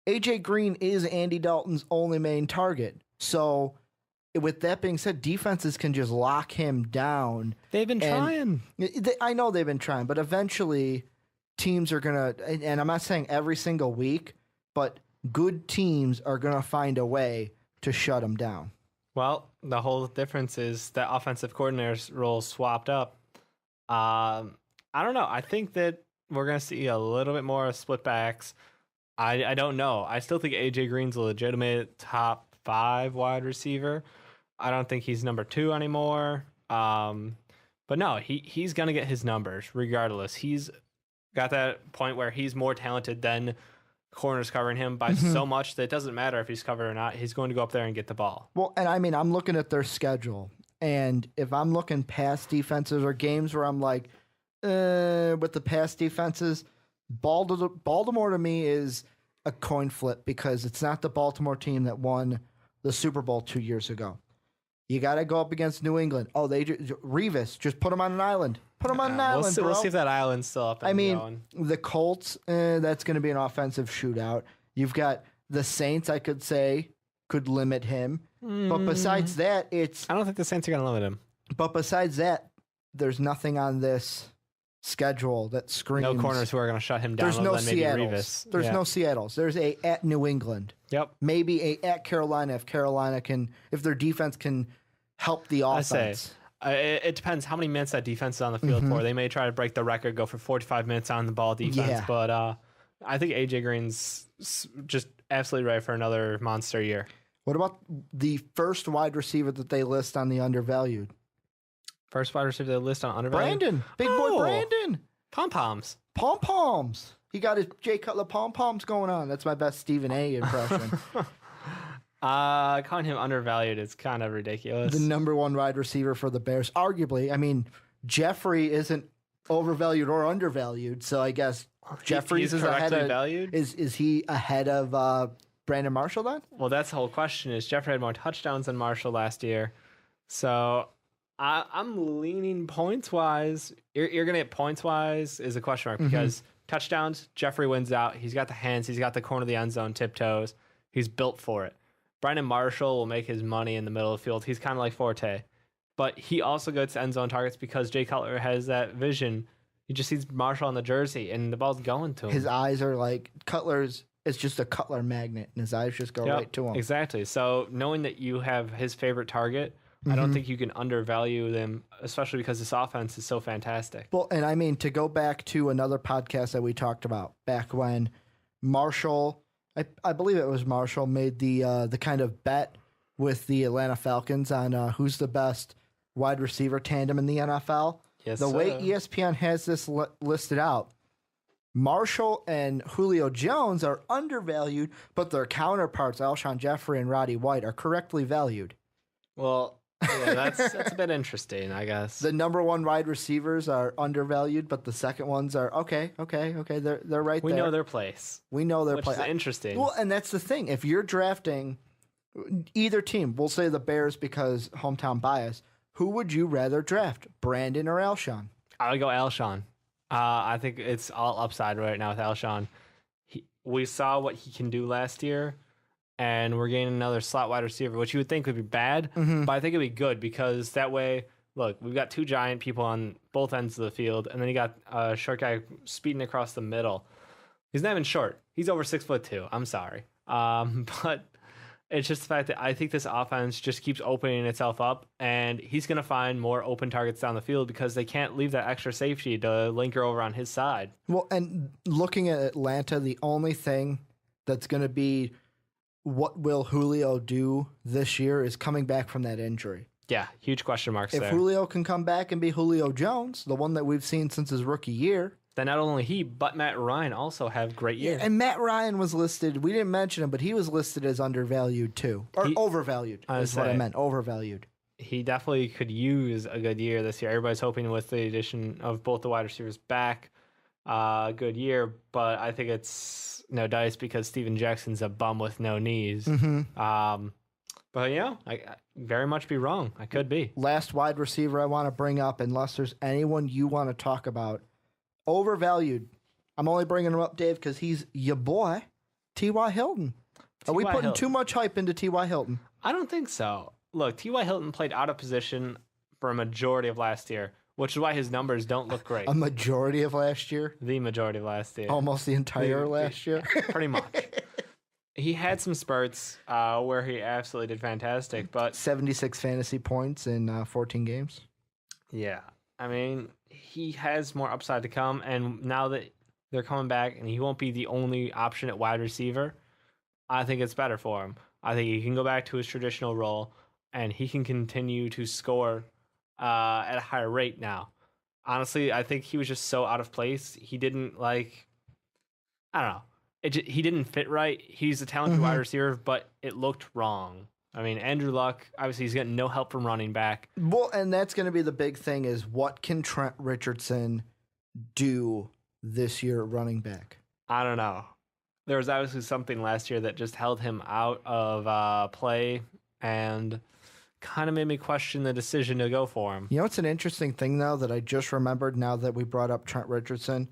[SPEAKER 1] A.J. Green is Andy Dalton's only main target. So with that being said, defenses can just lock him down.
[SPEAKER 2] They've been trying.
[SPEAKER 1] I know they've been trying, but eventually teams are going to, and I'm not saying every single week, but good teams are going to find a way to shut him down.
[SPEAKER 2] Well, the whole difference is that offensive coordinator's role swapped up. I don't know. I think that we're going to see a little bit more split backs. I don't know. I still think A.J. Green's a legitimate top 5 wide receiver. I don't think he's number 2 anymore. But no, he's going to get his numbers regardless. He's got that point where he's more talented than corners covering him by so much that it doesn't matter if he's covered or not. He's going to go up there and get the ball.
[SPEAKER 1] Well, and I mean, I'm looking at their schedule, and if I'm looking past defenses or games where I'm like, with the past defenses, Baltimore to me is a coin flip because it's not the Baltimore team that won the Super Bowl 2 years ago. You got to go up against New England. Oh, Revis, just put him on an island. Put him on an island,
[SPEAKER 2] We'll see if that island's still up and going.
[SPEAKER 1] The Colts, that's going to be an offensive shootout. You've got the Saints, I could say, could limit him. But besides that,
[SPEAKER 2] I don't think the Saints are going to limit him.
[SPEAKER 1] But besides that, there's nothing on this schedule that screams.
[SPEAKER 2] No corners who are going to shut him down.
[SPEAKER 1] There's no Seattles.
[SPEAKER 2] Revis.
[SPEAKER 1] There's no Seattles. There's a at New England.
[SPEAKER 2] Yep.
[SPEAKER 1] Maybe a at Carolina if their defense can help the offense.
[SPEAKER 2] It depends how many minutes that defense is on the field for. They may try to break the record, go for 45 minutes on the ball defense, but I think A.J. Green's just absolutely ready for another monster year.
[SPEAKER 1] What about the first wide receiver that they list on the Undervalued?
[SPEAKER 2] First wide receiver they list on Undervalued?
[SPEAKER 1] Brandon. Big boy Brandon.
[SPEAKER 2] Pom-poms.
[SPEAKER 1] Pom-poms. He got his Jay Cutler pom-poms going on. That's my best Stephen A. impression.
[SPEAKER 2] Calling him undervalued is kind of ridiculous.
[SPEAKER 1] The number 1 wide receiver for the Bears. Arguably, I mean, Jeffrey isn't overvalued or undervalued, so I guess Jeffrey's is ahead of valued. Is he ahead of Brandon Marshall then?
[SPEAKER 2] Well, that's the whole question. Is Jeffrey had more touchdowns than Marshall last year, so I'm leaning points wise. You're gonna get points wise is a question mark because touchdowns Jeffrey wins out. He's got the hands. He's got the corner of the end zone tiptoes. He's built for it. Brandon Marshall will make his money in the middle of the field. He's kind of like Forte. But he also gets end zone targets because Jay Cutler has that vision. He just sees Marshall on the jersey, and the ball's going to him.
[SPEAKER 1] His eyes are like Cutler's. It's just a Cutler magnet, and his eyes just go right to him.
[SPEAKER 2] Exactly. So knowing that you have his favorite target, I don't think you can undervalue them, especially because this offense is so fantastic.
[SPEAKER 1] Well, and I mean, to go back to another podcast that we talked about back when Marshall, I believe it was Marshall, made the kind of bet with the Atlanta Falcons on who's the best wide receiver tandem in the NFL.
[SPEAKER 2] Yes,
[SPEAKER 1] the way ESPN has this listed out, Marshall and Julio Jones are undervalued, but their counterparts, Alshon Jeffrey and Roddy White, are correctly valued.
[SPEAKER 2] Well, yeah, that's a bit interesting, I guess.
[SPEAKER 1] The number 1 wide receivers are undervalued, but the second ones are okay. They're right there.
[SPEAKER 2] We know their place.
[SPEAKER 1] We know their
[SPEAKER 2] place.
[SPEAKER 1] place.
[SPEAKER 2] Which is interesting.
[SPEAKER 1] Well, and that's the thing. If you're drafting either team, we'll say the Bears because hometown bias, who would you rather draft, Brandon or Alshon?
[SPEAKER 2] I would go Alshon. I think it's all upside right now with Alshon. We saw what he can do last year, and we're getting another slot wide receiver, which you would think would be bad, but I think it'd be good because that way, look, we've got 2 giant people on both ends of the field, and then you got a short guy speeding across the middle. He's not even short. He's over 6'2". I'm sorry. But It's just the fact that I think this offense just keeps opening itself up, and he's going to find more open targets down the field because they can't leave that extra safety to linker over on his side.
[SPEAKER 1] Well, and looking at Atlanta, the only thing that's going to be what will Julio do this year is coming back from that injury.
[SPEAKER 2] Yeah, huge question marks
[SPEAKER 1] If
[SPEAKER 2] there.
[SPEAKER 1] Julio can come back and be Julio Jones, the one that we've seen since his rookie year.
[SPEAKER 2] Then not only he, but Matt Ryan also have great years.
[SPEAKER 1] And Matt Ryan was listed, we didn't mention him, but he was listed as undervalued too. Or overvalued is what I meant, overvalued.
[SPEAKER 2] He definitely could use a good year this year. Everybody's hoping with the addition of both the wide receivers back, a good year, but I think it's no dice because Steven Jackson's a bum with no knees. But I very much be wrong. I could be.
[SPEAKER 1] Last wide receiver I want to bring up, unless there's anyone you want to talk about. Overvalued. I'm only bringing him up, Dave, because he's your boy, T.Y. Hilton. Are we putting too much hype into T.Y. Hilton?
[SPEAKER 2] I don't think so. Look, T.Y. Hilton played out of position for a majority of last year, which is why his numbers don't look great.
[SPEAKER 1] A majority of last year?
[SPEAKER 2] The majority of last year.
[SPEAKER 1] Almost the entire last year?
[SPEAKER 2] Pretty much. He had some spurts where he absolutely did fantastic, but
[SPEAKER 1] 76 fantasy points in 14 games.
[SPEAKER 2] Yeah. I mean, he has more upside to come, and now that they're coming back and he won't be the only option at wide receiver, I think it's better for him. I think he can go back to his traditional role, and he can continue to score at a higher rate now. Honestly, I think he was just so out of place. He didn't I don't know. He didn't fit right. He's a talented wide receiver, but it looked wrong. I mean, Andrew Luck, obviously he's getting no help from running back.
[SPEAKER 1] Well, and that's going to be the big thing is what can Trent Richardson do this year at running back?
[SPEAKER 2] I don't know. There was obviously something last year that just held him out of play and kind of made me question the decision to go for him.
[SPEAKER 1] You know, it's an interesting thing, though, that I just remembered now that we brought up Trent Richardson.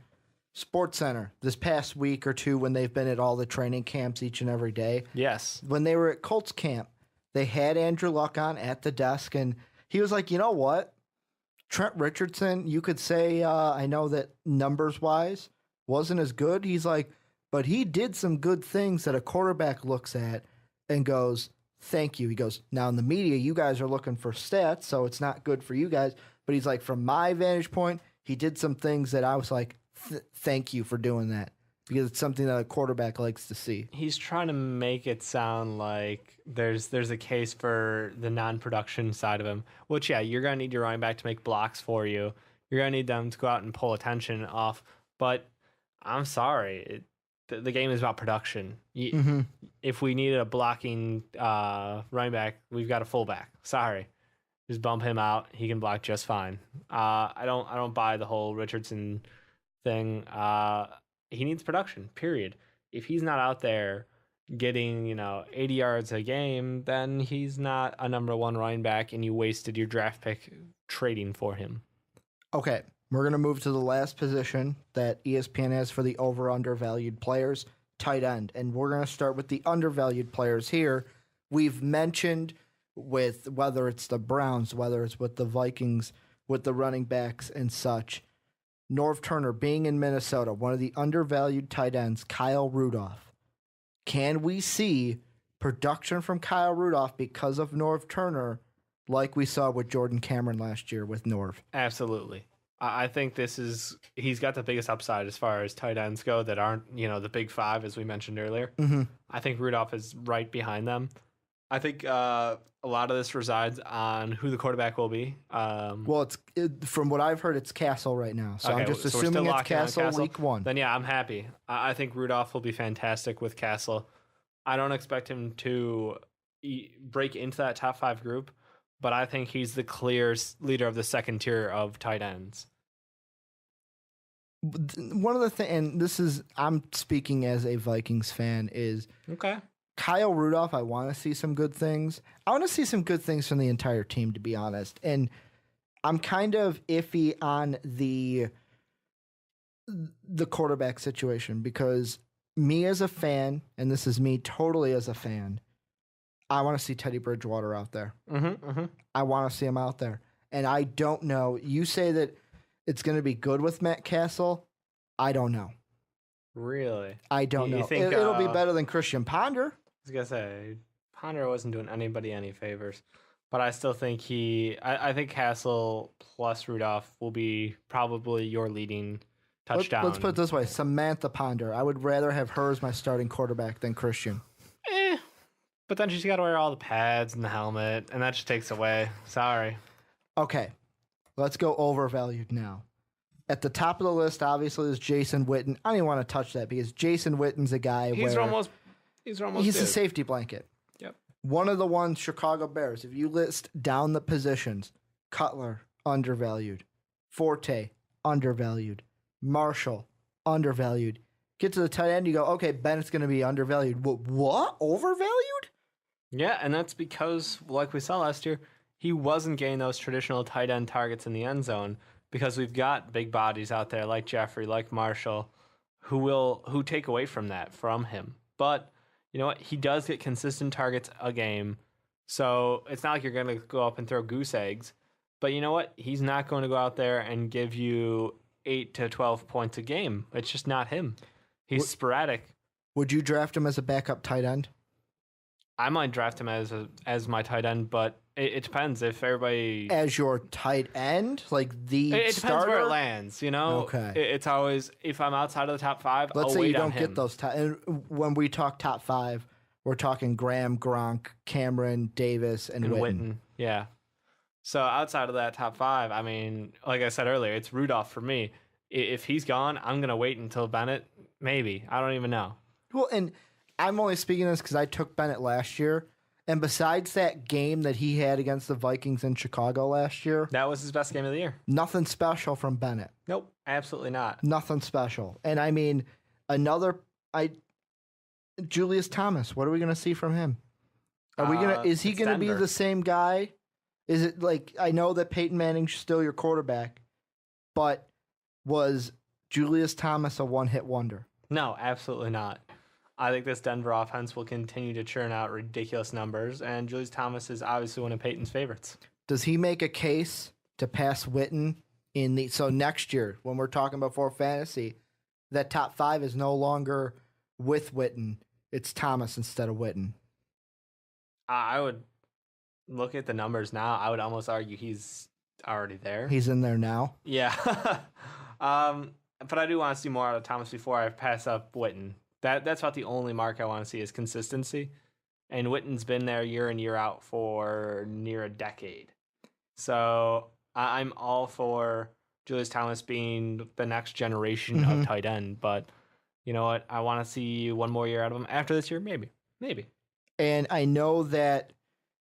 [SPEAKER 1] SportsCenter, this past week or two when they've been at all the training camps each and every day.
[SPEAKER 2] Yes.
[SPEAKER 1] When they were at Colts camp, they had Andrew Luck on at the desk, and he was like, you know what? Trent Richardson, you could say, I know that numbers-wise wasn't as good. He's like, but he did some good things that a quarterback looks at and goes, thank you. He goes, now in the media, you guys are looking for stats, so it's not good for you guys. But he's like, from my vantage point, he did some things that I was like, thank you for doing that, because it's something that a quarterback likes to see.
[SPEAKER 2] He's trying to make it sound like there's a case for the non-production side of him, which, yeah, you're going to need your running back to make blocks for you. You're going to need them to go out and pull attention off. But I'm sorry, the game is about production. If we needed a blocking running back, we've got a fullback. Sorry. Just bump him out. He can block just fine. I don't buy the whole Richardson thing. He needs production, period. If he's not out there getting, 80 yards a game, then he's not a number one running back, and you wasted your draft pick trading for him.
[SPEAKER 1] Okay, we're going to move to the last position that ESPN has for the over-undervalued players, tight end. And we're going to start with the undervalued players here. We've mentioned with whether it's the Browns, whether it's with the Vikings, with the running backs and such, Norv Turner being in Minnesota, one of the undervalued tight ends, Kyle Rudolph. Can we see production from Kyle Rudolph because of Norv Turner like we saw with Jordan Cameron last year with Norv?
[SPEAKER 2] Absolutely. I think he's got the biggest upside as far as tight ends go that aren't, the big five, as we mentioned earlier. I think Rudolph is right behind them. I think a lot of this resides on who the quarterback will be.
[SPEAKER 1] Well, from what I've heard, it's Castle right now. So
[SPEAKER 2] okay,
[SPEAKER 1] I'm just
[SPEAKER 2] so
[SPEAKER 1] assuming it's Castle week one.
[SPEAKER 2] Then, yeah, I'm happy. I think Rudolph will be fantastic with Castle. I don't expect him to break into that top five group, but I think he's the clear leader of the second tier of tight ends.
[SPEAKER 1] One of the things, and I'm speaking as a Vikings fan, is
[SPEAKER 2] okay.
[SPEAKER 1] Kyle Rudolph, I want to see some good things. I want to see some good things from the entire team, to be honest. And I'm kind of iffy on the quarterback situation because me as a fan, and this is me totally as a fan, I want to see Teddy Bridgewater out there. I want to see him out there. And I don't know. You say that it's going to be good with Matt Castle. I don't know.
[SPEAKER 2] Really?
[SPEAKER 1] I don't know. It'll be better than Christian Ponder.
[SPEAKER 2] I was going to say, Ponder wasn't doing anybody any favors. But I still think I think Castle plus Rudolph will be probably your leading touchdown.
[SPEAKER 1] Let's put it this way. Samantha Ponder. I would rather have her as my starting quarterback than Christian.
[SPEAKER 2] But then she's got to wear all the pads and the helmet, and that just takes away. Sorry.
[SPEAKER 1] Okay. Let's go overvalued now. At the top of the list, obviously, is Jason Witten. I don't even want to touch that because Jason Witten's a guy
[SPEAKER 2] He's almost
[SPEAKER 1] he's
[SPEAKER 2] good.
[SPEAKER 1] a safety blanket.
[SPEAKER 2] Yep.
[SPEAKER 1] One of the ones, Chicago Bears, if you list down the positions, Cutler, undervalued. Forte, undervalued. Marshall, undervalued. Get to the tight end, you go, okay, Bennett's going to be undervalued. What? Overvalued?
[SPEAKER 2] Yeah, and that's because, like we saw last year, he wasn't getting those traditional tight end targets in the end zone because we've got big bodies out there like Jeffrey, like Marshall, who take away from that from him. But you know what? He does get consistent targets a game, so it's not like you're going to go up and throw goose eggs. But you know what? He's not going to go out there and give you 8 to 12 points a game. It's just not him. He's sporadic.
[SPEAKER 1] Would you draft him as a backup tight end?
[SPEAKER 2] I might draft him as my tight end, but it depends if everybody
[SPEAKER 1] as your tight end, like the
[SPEAKER 2] it
[SPEAKER 1] starter?
[SPEAKER 2] depends where it lands. You know,
[SPEAKER 1] okay.
[SPEAKER 2] It's always if I'm outside of the top 5.
[SPEAKER 1] Let's
[SPEAKER 2] I'll
[SPEAKER 1] say
[SPEAKER 2] wait
[SPEAKER 1] you don't
[SPEAKER 2] on him.
[SPEAKER 1] get those. And when we talk top 5, we're talking Graham, Gronk, Cameron, Davis, and Witten.
[SPEAKER 2] Yeah. So outside of that top 5, I mean, like I said earlier, it's Rudolph for me. If he's gone, I'm gonna wait until Bennett. Maybe I don't even know.
[SPEAKER 1] Well, and I'm only speaking this because I took Bennett last year. And besides that game that he had against the Vikings in Chicago last year,
[SPEAKER 2] that was his best game of the year.
[SPEAKER 1] Nothing special from Bennett.
[SPEAKER 2] Nope, absolutely not.
[SPEAKER 1] Nothing special. And I mean, Julius Thomas. What are we going to see from him? Is he going to be the same guy? Is it like, I know that Peyton Manning's still your quarterback, but was Julius Thomas a one-hit wonder?
[SPEAKER 2] No, absolutely not. I think this Denver offense will continue to churn out ridiculous numbers, and Julius Thomas is obviously one of Peyton's favorites.
[SPEAKER 1] Does he make a case to pass Witten so next year, when we're talking about for fantasy, that top 5 is no longer with Witten, it's Thomas instead of Witten?
[SPEAKER 2] I would look at the numbers now. I would almost argue he's already there.
[SPEAKER 1] He's in there now?
[SPEAKER 2] Yeah. But I do want to see more out of Thomas before I pass up Witten. That's about the only mark I want to see is consistency. And Witten's been there year in, year out for near a decade. So I'm all for Julius Thomas being the next generation of tight end. But you know what? I want to see one more year out of him. After this year, maybe.
[SPEAKER 1] And I know that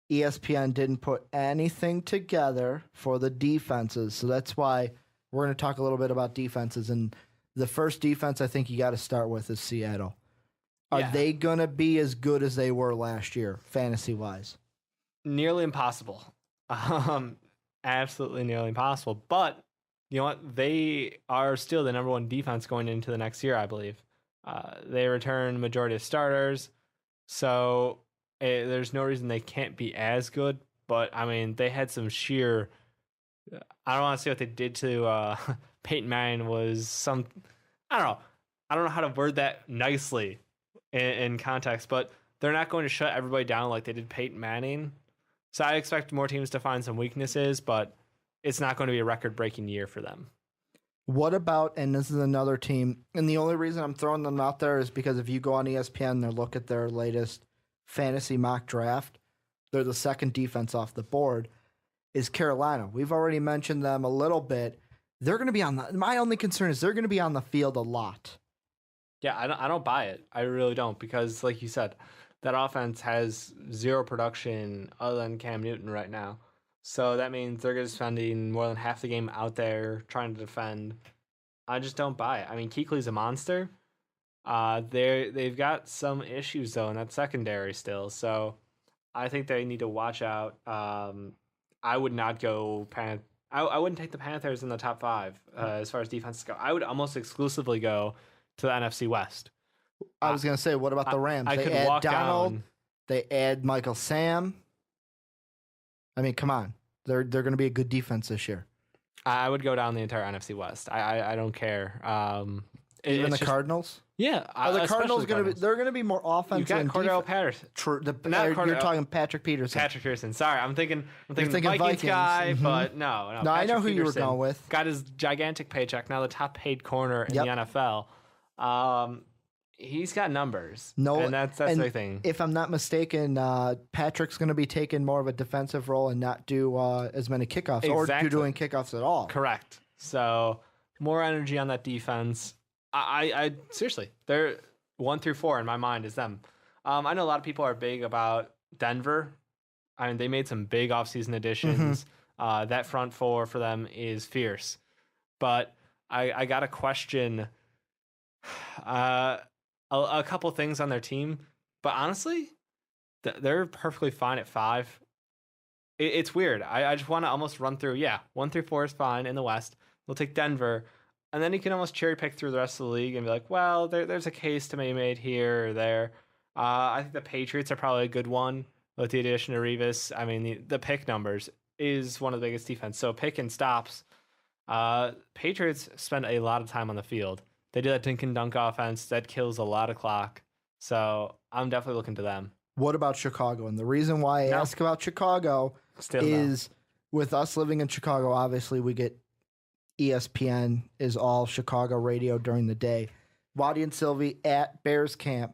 [SPEAKER 1] ESPN didn't put anything together for the defenses. So that's why we're going to talk a little bit about defenses. And the first defense I think you got to start with is Seattle. Are they going to be as good as they were last year, fantasy-wise?
[SPEAKER 2] Nearly impossible. Absolutely nearly impossible. But, you know what? They are still the number 1 defense going into the next year, I believe. They return majority of starters. So there's no reason they can't be as good. But, I mean, they had some sheer... I don't want to say what they did to... Peyton Manning was some, I don't know how to word that nicely in context, but they're not going to shut everybody down like they did Peyton Manning. So I expect more teams to find some weaknesses, but it's not going to be a record-breaking year for them.
[SPEAKER 1] What about, and this is another team, and the only reason I'm throwing them out there is because if you go on ESPN and look at their latest fantasy mock draft, they're the second defense off the board, is Carolina. We've already mentioned them a little bit. They're going to be my only concern is they're going to be on the field a lot.
[SPEAKER 2] Yeah, I don't buy it. I really don't, because like you said, that offense has zero production other than Cam Newton right now. So that means they're going to be spending more than half the game out there trying to defend. I just don't buy it. I mean, Kuechly's a monster. They've got some issues though in that secondary still. So I think they need to watch out. I would not go I wouldn't take the Panthers in the top 5 as far as defenses go. I would almost exclusively go to the NFC West.
[SPEAKER 1] I was going to say, what about the Rams?
[SPEAKER 2] I
[SPEAKER 1] they
[SPEAKER 2] could
[SPEAKER 1] add
[SPEAKER 2] walk
[SPEAKER 1] Donald.
[SPEAKER 2] down.
[SPEAKER 1] They add Michael Sam. I mean, come on. They're going to be a good defense this year.
[SPEAKER 2] I would go down the entire NFC West. I don't care.
[SPEAKER 1] Even the
[SPEAKER 2] just,
[SPEAKER 1] Cardinals?
[SPEAKER 2] Yeah.
[SPEAKER 1] Are the Cardinals going to be? They're going to be more offensive.
[SPEAKER 2] You got Cordell Patterson.
[SPEAKER 1] True. You're talking Patrick Peterson.
[SPEAKER 2] Patrick Peterson. Sorry, I'm thinking Vikings
[SPEAKER 1] Vikings
[SPEAKER 2] guy,
[SPEAKER 1] mm-hmm.
[SPEAKER 2] but no.
[SPEAKER 1] No, I know who
[SPEAKER 2] Peterson
[SPEAKER 1] you were going with.
[SPEAKER 2] Got his gigantic paycheck. Now the top paid corner in the NFL. He's got numbers. No, and that's the big thing.
[SPEAKER 1] If I'm not mistaken, Patrick's going to be taking more of a defensive role and not do as many kickoffs or doing kickoffs at all.
[SPEAKER 2] Correct. So more energy on that defense. I seriously, they're 1 through 4 in my mind is them. I know a lot of people are big about Denver. I mean, they made some big offseason additions. Mm-hmm. That front four for them is fierce. But I got to question a couple things on their team. But honestly, they're perfectly fine at 5. It's weird. I just want to almost run through. Yeah, 1 through 4 is fine in the West. We'll take Denver. And then you can almost cherry pick through the rest of the league and be like, well, there's a case to be made here or there. I think the Patriots are probably a good one with the addition of Revis. I mean, the pick numbers is one of the biggest defense. So pick and stops. Patriots spend a lot of time on the field. They do that dink and dunk offense. That kills a lot of clock. So I'm definitely looking to them.
[SPEAKER 1] What about Chicago? And the reason why I ask about Chicago is with us living in Chicago, obviously we get ESPN is all Chicago radio during the day. Waddy and Sylvie at Bears camp.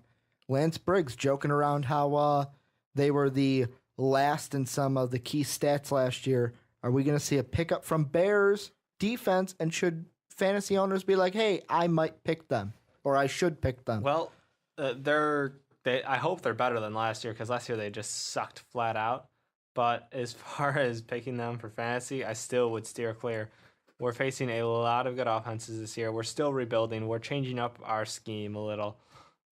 [SPEAKER 1] Lance Briggs joking around how they were the last in some of the key stats last year. Are we going to see a pickup from Bears defense? And should fantasy owners be like, hey, I might pick them or I should pick them?
[SPEAKER 2] Well, I hope they're better than last year because last year they just sucked flat out. But as far as picking them for fantasy, I still would steer clear. We're facing a lot of good offenses this year. We're still rebuilding. We're changing up our scheme a little.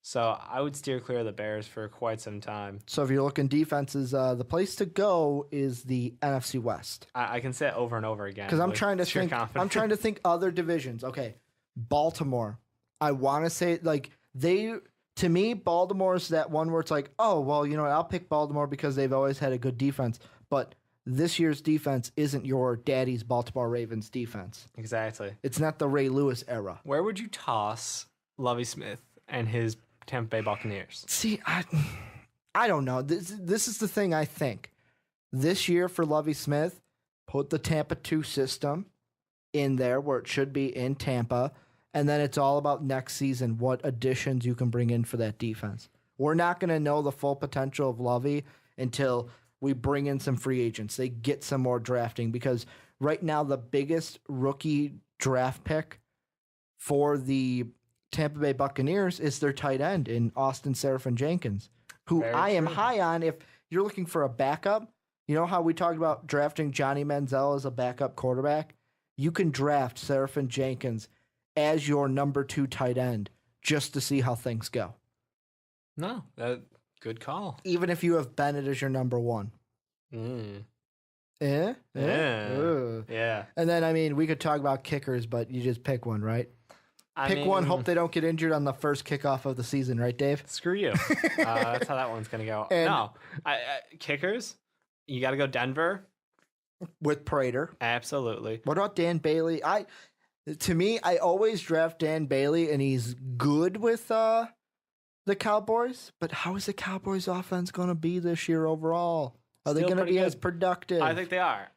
[SPEAKER 2] So I would steer clear of the Bears for quite some time.
[SPEAKER 1] So if you're looking defenses, the place to go is the NFC West.
[SPEAKER 2] I can say it over and over again.
[SPEAKER 1] Because I'm trying to think other divisions. Okay, Baltimore. I want to say to me, Baltimore is that one where it's like, oh, well, you know what? I'll pick Baltimore because they've always had a good defense. But this year's defense isn't your daddy's Baltimore Ravens defense.
[SPEAKER 2] Exactly.
[SPEAKER 1] It's not the Ray Lewis era.
[SPEAKER 2] Where would you toss Lovie Smith and his Tampa Bay Buccaneers?
[SPEAKER 1] See, I don't know. This is the thing I think. This year for Lovie Smith, put the Tampa 2 system in there where it should be in Tampa, and then it's all about next season, what additions you can bring in for that defense. We're not going to know the full potential of Lovie until we bring in some free agents. They get some more drafting because right now the biggest rookie draft pick for the Tampa Bay Buccaneers is their tight end in Austin Seraphine-Jenkins, who I am high on. If you're looking for a backup, you know how we talked about drafting Johnny Manziel as a backup quarterback? You can draft Seraphine-Jenkins as your number 2 tight end just to see how things go.
[SPEAKER 2] No, good call.
[SPEAKER 1] Even if you have Bennett as your number 1. Yeah. And then, I mean, we could talk about kickers, but you just pick one, right? Pick one, hope they don't get injured on the first kickoff of the season, right, Dave?
[SPEAKER 2] Screw you. That's how that one's going to go. No. Kickers, you got to go Denver.
[SPEAKER 1] With Prater.
[SPEAKER 2] Absolutely.
[SPEAKER 1] What about Dan Bailey? To me, I always draft Dan Bailey, and he's good with the Cowboys, but how is the Cowboys offense going to be this year overall? Are they going to be as productive?
[SPEAKER 2] I think they are.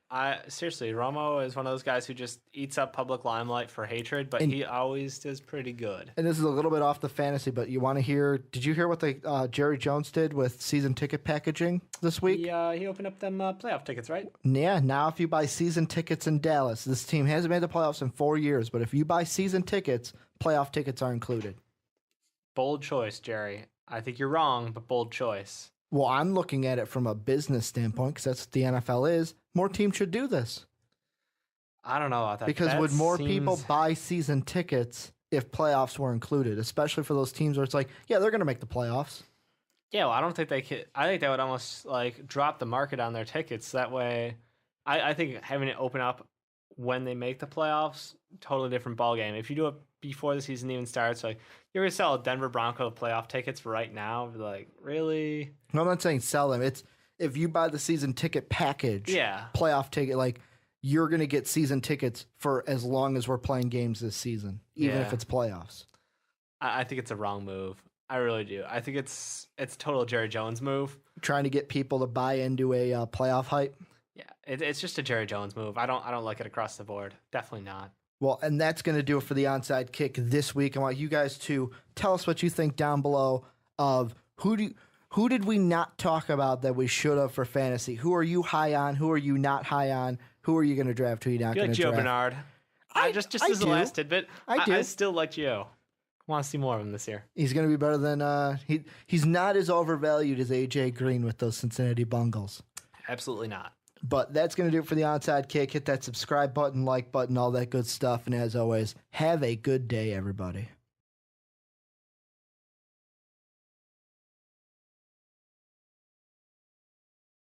[SPEAKER 2] Seriously, Romo is one of those guys who just eats up public limelight for hatred, but he always does pretty good.
[SPEAKER 1] And this is a little bit off the fantasy, but you want to hear, did you hear what Jerry Jones did with season ticket packaging this week?
[SPEAKER 2] Yeah, he opened up them playoff tickets, right?
[SPEAKER 1] Yeah, now if you buy season tickets in Dallas, this team hasn't made the playoffs in 4 years, but if you buy season tickets, playoff tickets are included.
[SPEAKER 2] Bold choice, Jerry. I think you're wrong, but bold choice.
[SPEAKER 1] Well, I'm looking at it from a business standpoint because that's what the NFL is. More teams should do this.
[SPEAKER 2] I don't know about that.
[SPEAKER 1] Because would more people buy season tickets if playoffs were included, especially for those teams where it's like, yeah, they're going to make the playoffs.
[SPEAKER 2] Yeah, well, I don't think they could. I think they would almost drop the market on their tickets. That way, I think having it open up when they make the playoffs, totally different ballgame. If you do it before the season even starts, you're going to sell Denver Bronco playoff tickets right now. Really?
[SPEAKER 1] No, I'm not saying sell them. It's if you buy the season ticket package, playoff ticket, you're going to get season tickets for as long as we're playing games this season, even if it's playoffs.
[SPEAKER 2] I think it's a wrong move. I really do. I think it's total Jerry Jones move.
[SPEAKER 1] Trying to get people to buy into a playoff hype.
[SPEAKER 2] Yeah, it's just a Jerry Jones move. I don't like it across the board. Definitely not.
[SPEAKER 1] Well, and that's going to do it for the onside kick this week. I want you guys to tell us what you think down below of who did we not talk about that we should have for fantasy? Who are you high on? Who are you not high on? Who are you going to draft? Who are you not going to draft?
[SPEAKER 2] Gio Bernard. Just as the last tidbit,
[SPEAKER 1] I do.
[SPEAKER 2] I still like Gio. Want to see more of him this year.
[SPEAKER 1] He's going to be better than he's not as overvalued as AJ Green with those Cincinnati Bungles.
[SPEAKER 2] Absolutely not.
[SPEAKER 1] But that's going to do it for the onside kick. Hit that subscribe button, like button, all that good stuff. And as always, have a good day, everybody.